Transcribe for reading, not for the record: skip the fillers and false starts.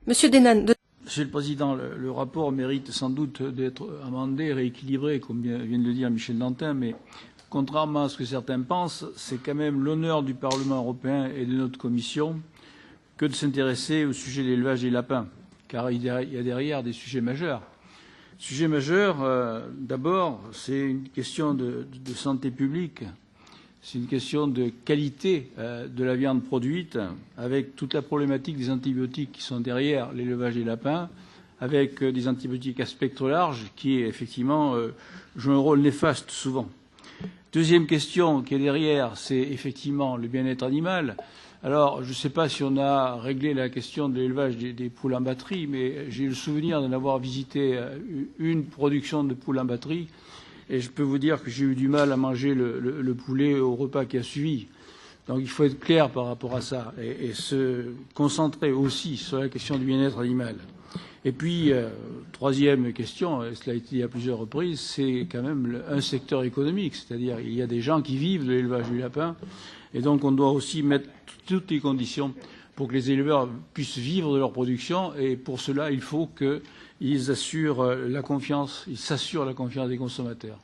Monsieur Denanot. Monsieur le Président, le rapport mérite sans doute d'être amendé, rééquilibré, comme vient de le dire Michel Dantin, mais contrairement à ce que certains pensent, c'est quand même l'honneur du Parlement européen et de notre Commission que de s'intéresser au sujet de l'élevage des lapins, car il y a derrière des sujets majeurs. Sujet majeur, d'abord, c'est une question de santé publique, c'est une question de qualité de la viande produite, avec toute la problématique des antibiotiques qui sont derrière l'élevage des lapins, avec des antibiotiques à spectre large qui, effectivement, jouent un rôle néfaste souvent. Deuxième question qui est derrière, c'est effectivement le bien-être animal. Alors, je ne sais pas si on a réglé la question de l'élevage des poules en batterie, mais j'ai le souvenir d'en avoir visité une production de poules en batterie, et je peux vous dire que j'ai eu du mal à manger le poulet au repas qui a suivi. Donc il faut être clair par rapport à ça et se concentrer aussi sur la question du bien-être animal. Et puis, troisième question, et cela a été dit à plusieurs reprises, c'est quand même un secteur économique, c'est-à-dire il y a des gens qui vivent de l'élevage du lapin, et donc on doit aussi mettre toutes les conditions pour que les éleveurs puissent vivre de leur production, et pour cela, il faut qu'ils assurent la confiance, ils s'assurent la confiance des consommateurs.